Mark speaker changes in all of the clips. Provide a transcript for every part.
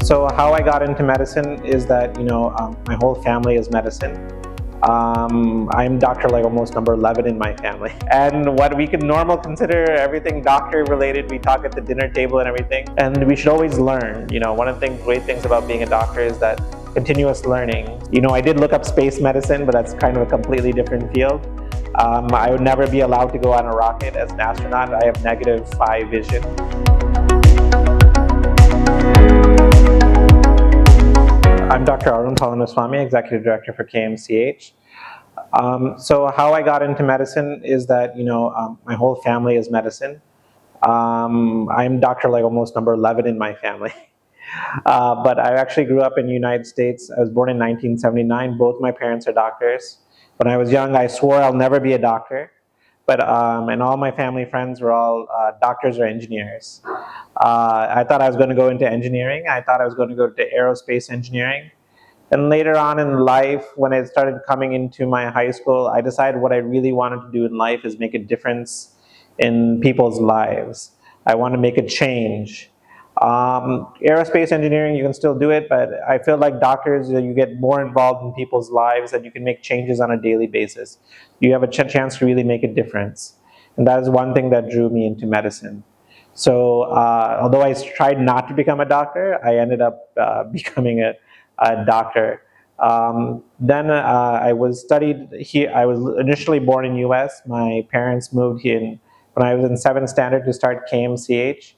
Speaker 1: So how I got into medicine is that, my whole family is medicine. I'm doctor like almost number 11 in my family. And what we could normal consider everything doctor related, we talk at the dinner table and everything. And we should always learn. One of the great things about being a doctor is that continuous learning. I did look up space medicine, but that's kind of a completely different field. I would never be allowed to go on a rocket as an astronaut. I have -5 vision. I'm Dr. Arun Palanaswamy, Executive Director for KMCH. So how I got into medicine is that, my whole family is medicine. I'm doctor like almost number 11 in my family. But I actually grew up in the United States. I was born in 1979. Both my parents are doctors. When I was young, I swore I'll never be a doctor. But and all my family friends were all doctors or engineers. I thought I was going to go into engineering. I thought I was going to go to aerospace engineering. And later on in life, when I started coming into my high school, I decided what I really wanted to do in life is make a difference in people's lives. I want to make a change. Aerospace engineering, you can still do it, but I feel like doctors, you get more involved in people's lives and you can make changes on a daily basis. You have a chance to really make a difference. And that is one thing that drew me into medicine. So although I tried not to become a doctor, I ended up becoming a doctor. Then I was studied here. I was initially born in US. My parents moved here when I was in 7th standard to start KMCH.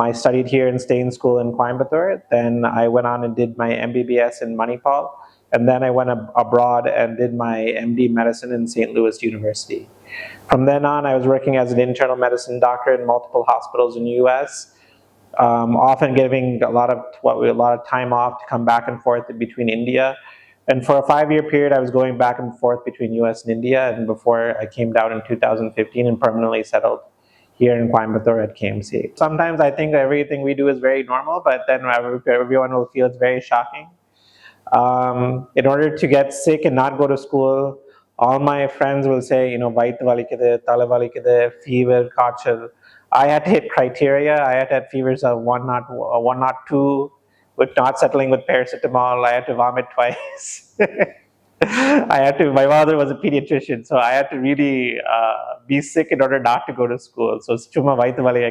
Speaker 1: I studied here and stayed in school in Coimbatore. Then I went on and did my MBBS in Manipal. And then I went abroad and did my MD medicine in St. Louis University. From then on, I was working as an internal medicine doctor in multiple hospitals in the US, often giving a lot of time off to come back and forth between India. And for a 5-year period, I was going back and forth between US and India, and before I came down in 2015 and permanently settled here in Coimbatore at KMC. Sometimes I think everything we do is very normal, but then everyone will feel it's very shocking. In order to get sick and not go to school, all my friends will say, vait valikide, tala valikide, fever, kachal. I had to hit criteria. I had to have fevers of 102, with not settling with paracetamol. I had to vomit twice. My mother was a pediatrician, so I had to really be sick in order not to go to school. So chuma vaitavali,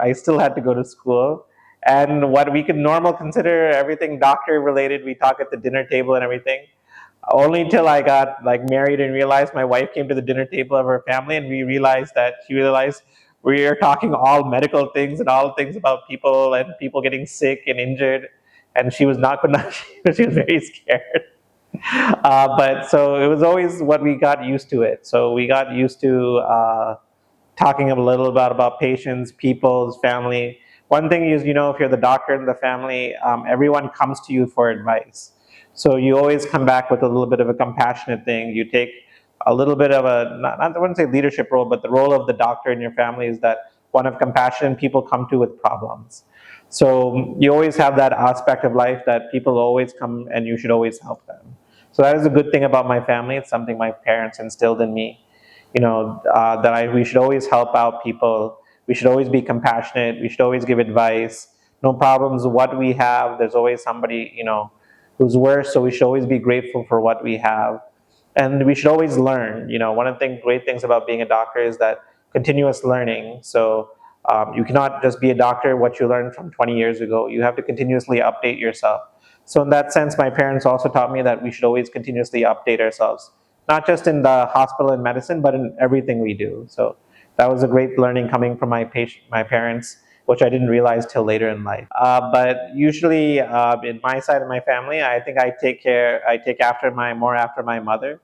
Speaker 1: I still had to go to school. And what we could normal consider everything doctor related, we talk at the dinner table and everything. Only till I got married and realized my wife came to the dinner table of her family, and she realized we are talking all medical things and all things about people and people getting sick and injured. And she was not gonna, she was very scared. But so it was always what we got used to it. So we got used to talking a little bit about patients, people's family. One thing is, if you're the doctor in the family, everyone comes to you for advice. So you always come back with a little bit of a compassionate thing. You take a little bit of I wouldn't say leadership role, but the role of the doctor in your family is that one of compassion, people come to with problems. So you always have that aspect of life that people always come and you should always help them. So that is a good thing about my family. It's something my parents instilled in me, we should always help out people. We should always be compassionate. We should always give advice. No problems what we have, there's always somebody, who's worse. So we should always be grateful for what we have. And we should always learn. One of the great things about being a doctor is that continuous learning. So you cannot just be a doctor what you learned from 20 years ago. You have to continuously update yourself. So in that sense, my parents also taught me that we should always continuously update ourselves, not just in the hospital and medicine, but in everything we do. So that was a great learning coming from my parents, which I didn't realize till later in life. But usually in my side of my family, I think I take more after my mother.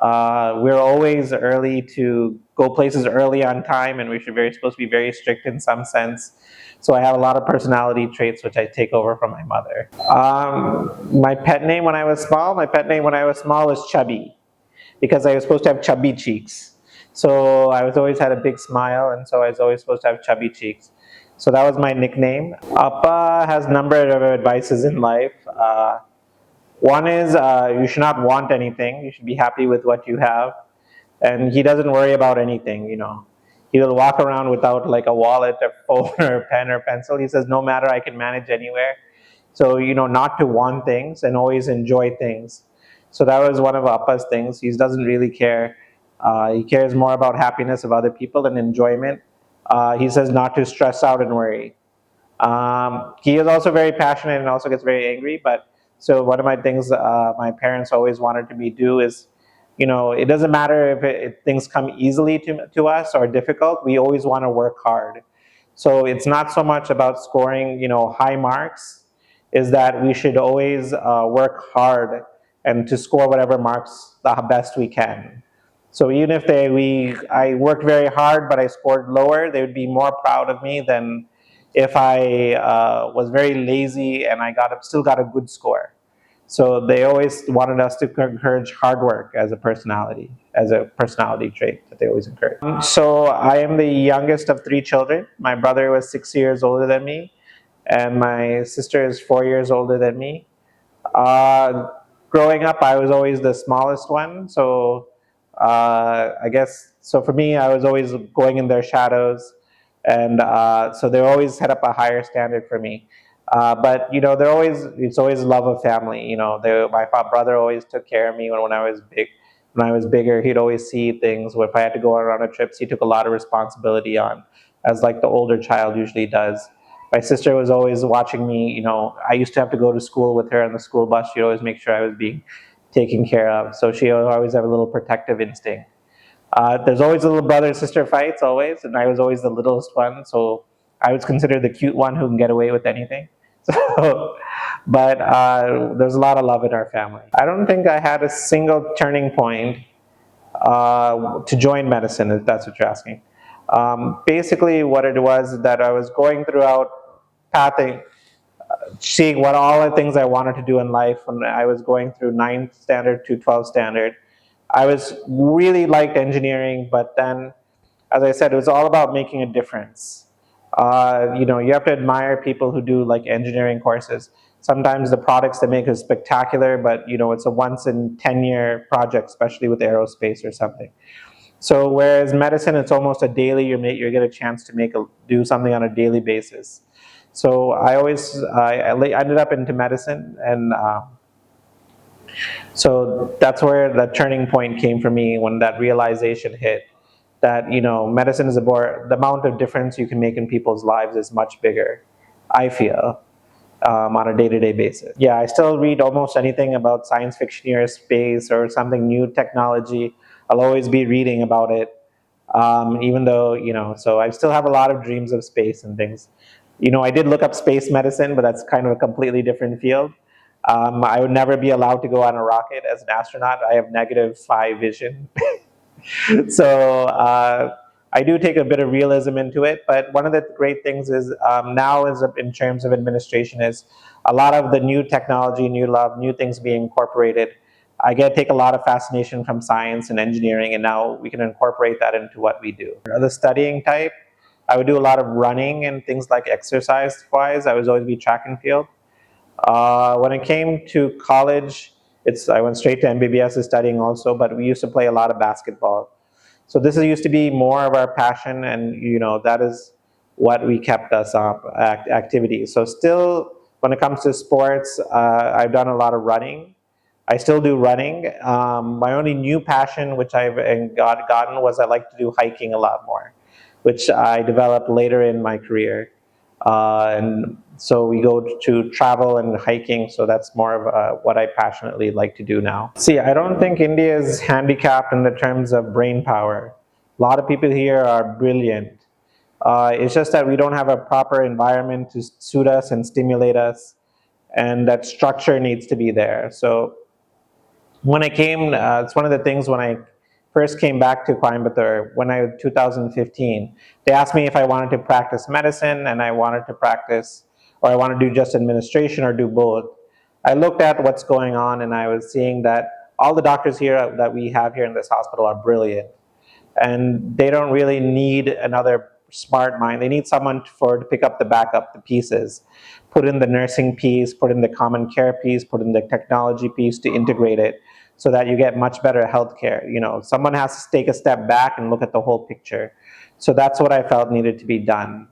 Speaker 1: We're always early to go places early on time, and we're supposed to be very strict in some sense. So I have a lot of personality traits which I take over from my mother. My pet name when I was small was Chubby, because I was supposed to have chubby cheeks. So I always had a big smile, and so I was always supposed to have chubby cheeks. So that was my nickname. Appa has a number of advices in life. One is you should not want anything. You should be happy with what you have. And he doesn't worry about anything, He will walk around without like a wallet, a phone, or a pen or pencil. He says, no matter, I can manage anywhere. So, not to want things and always enjoy things. So that was one of Appa's things. He doesn't really care. He cares more about happiness of other people and enjoyment. He says not to stress out and worry. He is also very passionate and also gets very angry. But so one of my things my parents always wanted me to do is, it doesn't matter if things come easily to us or difficult. We always want to work hard. So it's not so much about scoring, high marks. Is that we should always work hard and to score whatever marks the best we can. So even if I worked very hard but I scored lower, they would be more proud of me than if I was very lazy and still got a good score. So they always wanted us to encourage hard work as a personality trait that they always encourage. So I am the youngest of three children. My brother was 6 years older than me, and my sister is 4 years older than me. Uh, Growing up, I was always the smallest one, so I guess so. For me, I was always going in their shadows, and so they always set up a higher standard for me. But it's always love of family. My brother always took care of me when I was big. When I was bigger, he'd always see things. If I had to go on a trip, he took a lot of responsibility on, as like the older child usually does. My sister was always watching me. I used to have to go to school with her on the school bus. She'd always make sure I was being taken care of. So she always have a little protective instinct. There's always little brother sister fights, always, and I was always the littlest one. So I was considered the cute one who can get away with anything. So, but there's a lot of love in our family. I don't think I had a single turning point to join medicine, if that's what you're asking. Basically, what it was that I was going throughout pathing, seeing what all the things I wanted to do in life when I was going through 9th standard to 12th standard. I was really liked engineering, but then, as I said, it was all about making a difference. You have to admire people who do like engineering courses. Sometimes the products they make is spectacular, but it's a once in 10-year project, especially with aerospace or something. So whereas medicine, it's almost a daily. You get a chance to do something on a daily basis. So I ended up into medicine, and so that's where the turning point came for me when that realization hit. That medicine is the amount of difference you can make in people's lives is much bigger, I feel, on a day-to-day basis. Yeah, I still read almost anything about science fiction or space or something new technology. I'll always be reading about it, even though, so I still have a lot of dreams of space and things. I did look up space medicine, but that's kind of a completely different field. I would never be allowed to go on a rocket as an astronaut. I have -5 vision. So I do take a bit of realism into it, but one of the great things is now is in terms of administration is a lot of the new technology, new things being incorporated. I take a lot of fascination from science and engineering, and now we can incorporate that into what we do. The studying type, I would do a lot of running and things like exercise-wise. I was always be track and field. When it came to college, I went straight to MBBS studying also, but we used to play a lot of basketball. So this used to be more of our passion, and that is what we kept us up activities. So still, when it comes to sports, I've done a lot of running. I still do running. My only new passion, which I've gotten, was I like to do hiking a lot more, which I developed later in my career. And so we go to travel and hiking, so that's more of what I passionately like to do now. See, I don't think India is handicapped in the terms of brain power. A lot of people here are brilliant. It's just that we don't have a proper environment to suit us and stimulate us, and that structure needs to be there. So when I came, it's one of the things when I first came back to Coimbatore, 2015, they asked me if I wanted to practice medicine and I wanted to practice, or I want to do just administration or do both. I looked at what's going on and I was seeing that all the doctors here that we have here in this hospital are brilliant. And they don't really need another smart mind. They need someone to pick up the pieces, put in the nursing piece, put in the common care piece, put in the technology piece to integrate it so that you get much better healthcare. Someone has to take a step back and look at the whole picture. So that's what I felt needed to be done.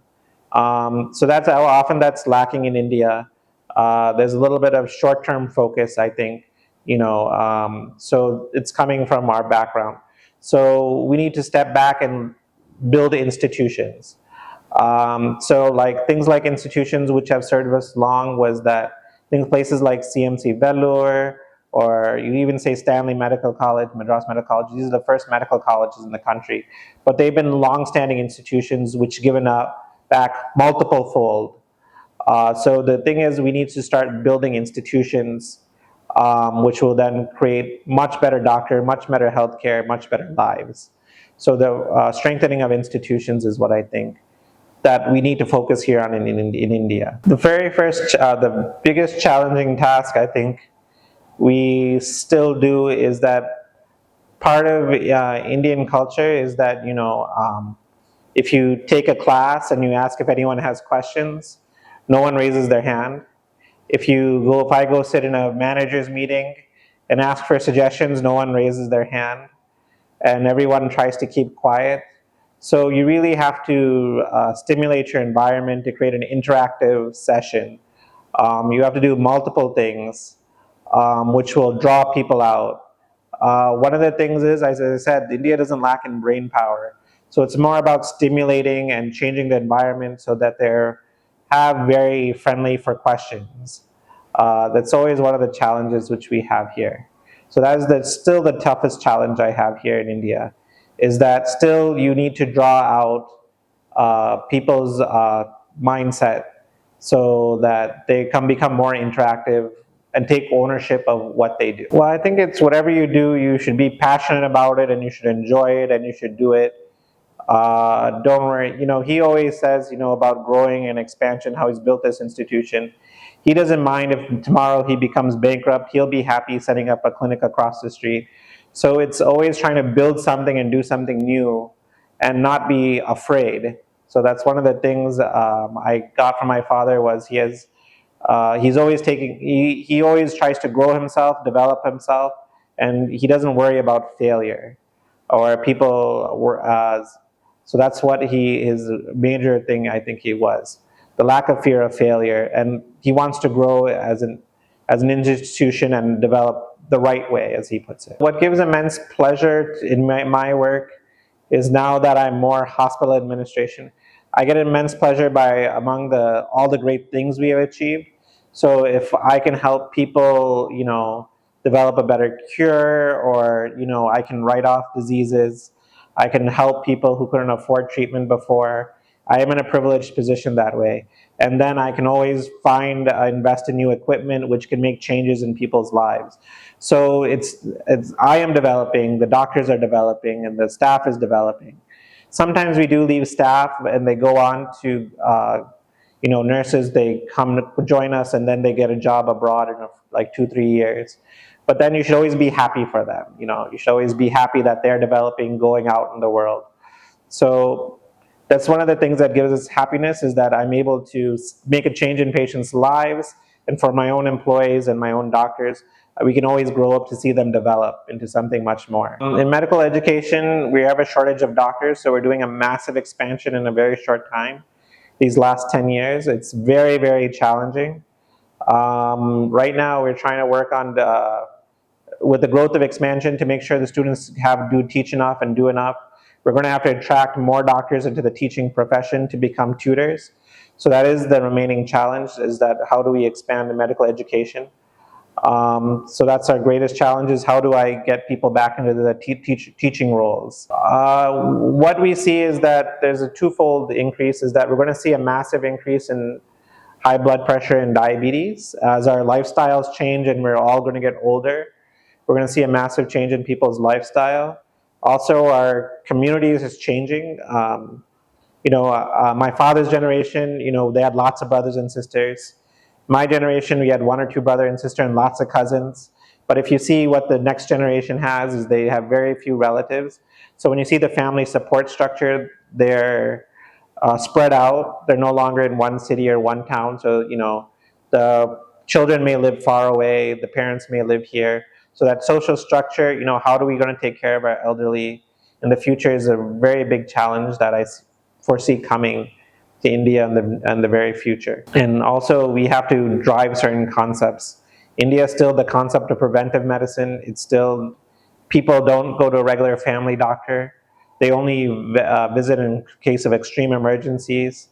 Speaker 1: So that's how often that's lacking in India. There's a little bit of short-term focus, I think, so it's coming from our background. So we need to step back and build institutions. So like things like institutions which have served us long was that things places like CMC Vellore, or you even say Stanley Medical College, Madras Medical College. These are the first medical colleges in the country, but they've been long-standing institutions which given up back multiple fold. So the thing is, we need to start building institutions which will then create much better doctor, much better healthcare, much better lives. So the strengthening of institutions is what I think that we need to focus here on in India. The very first, the biggest challenging task I think we still do is that part of Indian culture is that, if you take a class and you ask if anyone has questions, no one raises their hand. If I go sit in a manager's meeting and ask for suggestions, no one raises their hand, and everyone tries to keep quiet. So you really have to stimulate your environment to create an interactive session. You have to do multiple things which will draw people out. One of the things is, as I said, India doesn't lack in brain power. So it's more about stimulating and changing the environment so that they're have very friendly for questions. That's always one of the challenges which we have here. So that is still the toughest challenge I have here in India, is that still you need to draw out people's mindset so that they can become more interactive and take ownership of what they do. Well, I think it's whatever you do, you should be passionate about it and you should enjoy it and you should do it. Don't worry, he always says, about growing and expansion, how he's built this institution. He doesn't mind if tomorrow he becomes bankrupt. He'll be happy setting up a clinic across the street. So it's always trying to build something and do something new and not be afraid. So that's one of the things I got from my father was he's always he always tries to grow himself, develop himself, and he doesn't worry about failure or people were so that's what his major thing I think he was, the lack of fear of failure, and he wants to grow as an institution and develop the right way, as he puts it. What gives immense pleasure in my work is now that I'm more hospital administration, I get immense pleasure by among all the great things we have achieved. So if I can help people, develop a better cure, or I can write off diseases, I can help people who couldn't afford treatment before. I am in a privileged position that way. And then I can always invest in new equipment which can make changes in people's lives. So I am developing, the doctors are developing, and the staff is developing. Sometimes we do leave staff and they go on to, nurses, they come to join us and then they get a job abroad in like 2-3 years. But then you should always be happy for them. You should always be happy that they're developing, going out in the world. So that's one of the things that gives us happiness, is that I'm able to make a change in patients' lives. And for my own employees and my own doctors, we can always grow up to see them develop into something much more. In medical education, we have a shortage of doctors, so we're doing a massive expansion in a very short time. These last 10 years, it's very, very challenging. Right now, we're trying to work on with the growth of expansion to make sure the students teach enough and do enough. We're going to have to attract more doctors into the teaching profession to become tutors. So that is the remaining challenge, is that how do we expand the medical education? So that's our greatest challenge, is how do I get people back into the teaching roles? What we see is that there's a twofold increase, is that we're going to see a massive increase in high blood pressure and diabetes. As our lifestyles change and we're all going to get older, we're going to see a massive change in people's lifestyle. Also, our communities is changing. My father's generation, they had lots of brothers and sisters. My generation, we had 1 or 2 brother and sister and lots of cousins. But if you see what the next generation has, is they have very few relatives. So when you see the family support structure, they're spread out. They're no longer in one city or one town. So, the children may live far away, the parents may live here. So that social structure, how are we going to take care of our elderly? in the future is a very big challenge that I foresee coming to India in the very future. And also, we have to drive certain concepts. India is still the concept of preventive medicine. It's still, people don't go to a regular family doctor. They only visit in case of extreme emergencies.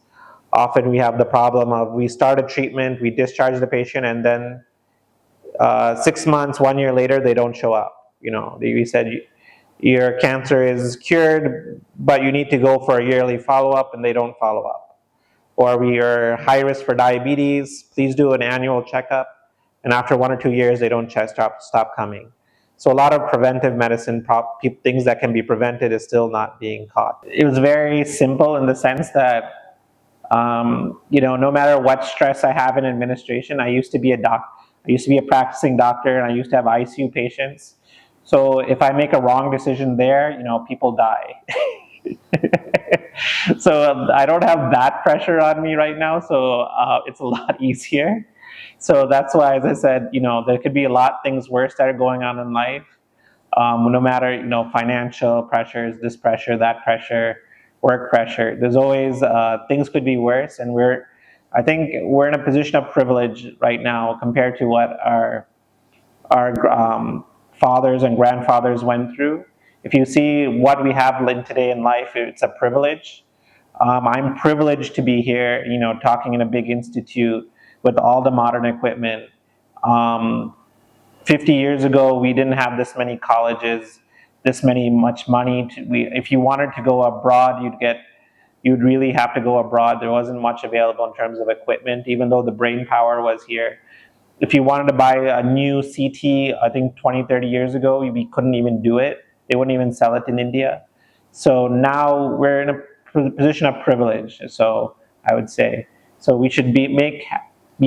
Speaker 1: Often we have the problem of we start a treatment, we discharge the patient, and then 6 months, 1 year later, they don't show up. We said your cancer is cured, but you need to go for a yearly follow-up, and they don't follow up. Or we are high risk for diabetes, please do an annual checkup, and after 1 or 2 years, they don't stop coming. So a lot of preventive medicine, things that can be prevented, is still not being caught. It was very simple in the sense that no matter what stress I have in administration, I used to be a practicing doctor, and I used to have ICU patients. So if I make a wrong decision there, people die. So I don't have that pressure on me right now, so it's a lot easier. So that's why, as I said, there could be a lot of things worse that are going on in life. No matter, financial pressures, this pressure, that pressure, work pressure. There's always, things could be worse, and I think we're in a position of privilege right now compared to what our fathers and grandfathers went through. If you see what we have today in life, it's a privilege. I'm privileged to be here, talking in a big institute with all the modern equipment. 50 years ago, we didn't have this many colleges, much money. If you wanted to go abroad, you'd really have to go abroad. There wasn't much available in terms of equipment, even though the brain power was here. If you wanted to buy a new CT, I think 20, 30 years ago, we couldn't even do it. They wouldn't even sell it in India. So now we're in a position of privilege, so I would say. So we should be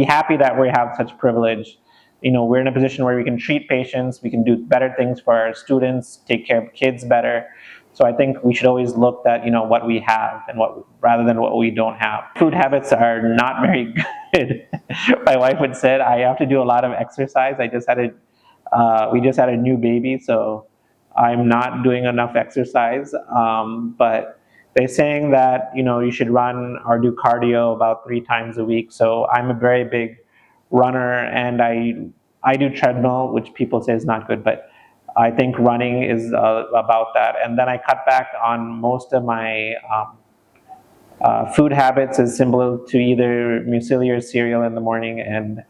Speaker 1: happy that we have such privilege. We're in a position where we can treat patients, we can do better things for our students, take care of kids better. So I think we should always look at what we have and rather than what we don't have. Food habits are not very good. My wife would say I have to do a lot of exercise. We just had a new baby, so I'm not doing enough exercise. But they're saying that you should run or do cardio about 3 times a week. So I'm a very big runner, and I do treadmill, which people say is not good, but I think running is about that. And then I cut back on most of my food habits is similar to either muesli or cereal in the morning, and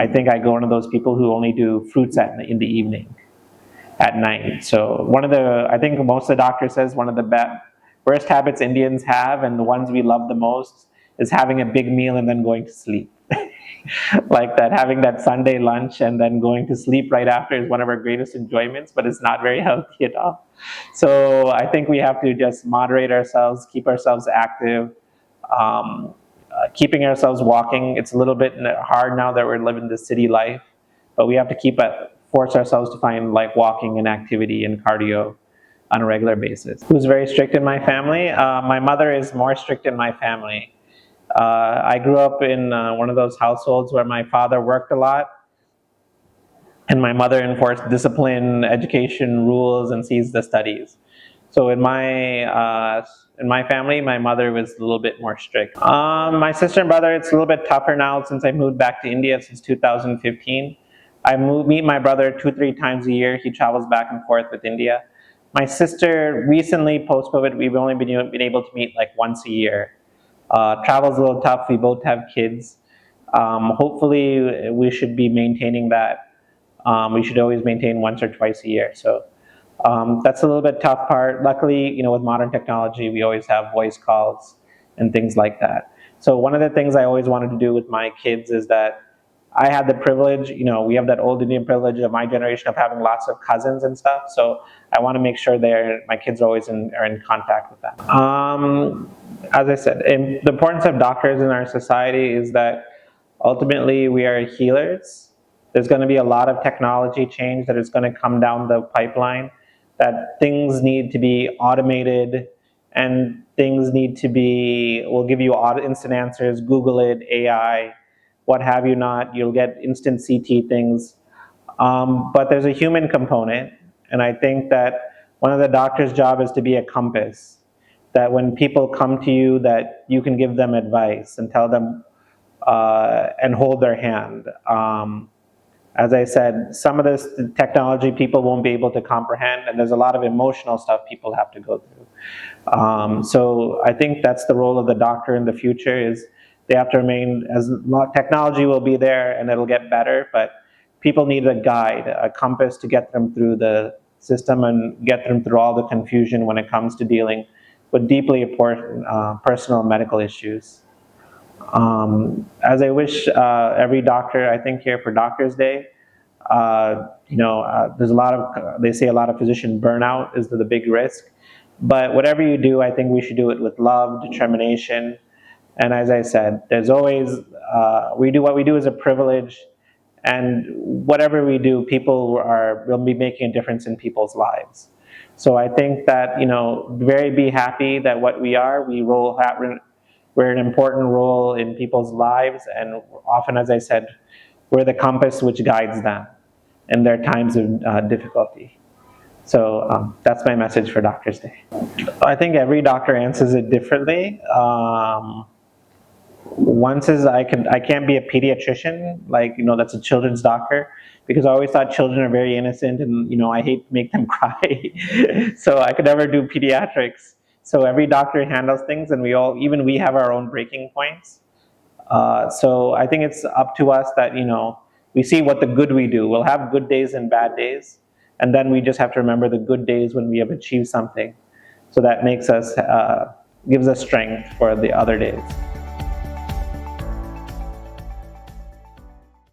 Speaker 1: I think I go one of those people who only do fruits in the evening, at night. So I think most of the doctor says one of the worst habits Indians have, and the ones we love the most, is having a big meal and then going to sleep. Like that, having that Sunday lunch and then going to sleep right after is one of our greatest enjoyments, but it's not very healthy at all. So I think we have to just moderate ourselves, keep ourselves active, keeping ourselves walking. It's a little bit hard now that we're living the city life, but we have to force ourselves to find walking and activity and cardio on a regular basis. Who's very strict in my family? My mother is more strict in my family. I grew up in one of those households where my father worked a lot, and my mother enforced discipline, education, rules, and sees the studies. So in my family, my mother was a little bit more strict. My sister and brother, it's a little bit tougher now since I moved back to India since 2015. I meet my brother 2-3 times a year. He travels back and forth with India. My sister, recently, post-COVID, we've only been able to meet once a year. Travel's a little tough. We both have kids. Hopefully, we should be maintaining that. We should always maintain once or twice a year. So that's a little bit tough part. Luckily, with modern technology, we always have voice calls and things like that. So one of the things I always wanted to do with my kids is that I had the privilege, we have that old Indian privilege of my generation of having lots of cousins and stuff. So I want to make sure my kids are always in contact with them. As I said, the importance of doctors in our society is that ultimately we are healers. There's going to be a lot of technology change that is going to come down the pipeline, that things need to be automated and things need to we'll give you instant answers, Google it, AI, what have you not, you'll get instant CT things. But there's a human component, and I think that One of the doctor's job is to be a compass, that when people come to you, that you can give them advice and tell them and hold their hand. As I said, some of this technology people won't be able to comprehend, and there's a lot of emotional stuff people have to go through. So I think that's the role of the doctor in the future, is they have to remain, as technology will be there and it'll get better, but people need a guide, a compass to get them through the system and get them through all the confusion when it comes to dealing with deeply important personal medical issues. As I wish every doctor, I think here for Doctors Day, there's a lot of, they say a lot of physician burnout is the big risk. But whatever you do, I think we should do it with love, determination. And as I said, there's always, we do what we do is a privilege. And whatever we do, will be making a difference in people's lives. So I think that, be happy that what we are, we're an important role in people's lives, and often, as I said, we're the compass which guides them in their times of difficulty. So that's my message for Doctors Day. I think every doctor answers it differently. One says I can't be a pediatrician, that's a children's doctor, because I always thought children are very innocent, and I hate to make them cry. So I could never do pediatrics. So every doctor handles things, and even we have our own breaking points. So I think it's up to us that we see what the good we do. We'll have good days and bad days, and then we just have to remember the good days when we have achieved something. So that makes us gives us strength for the other days.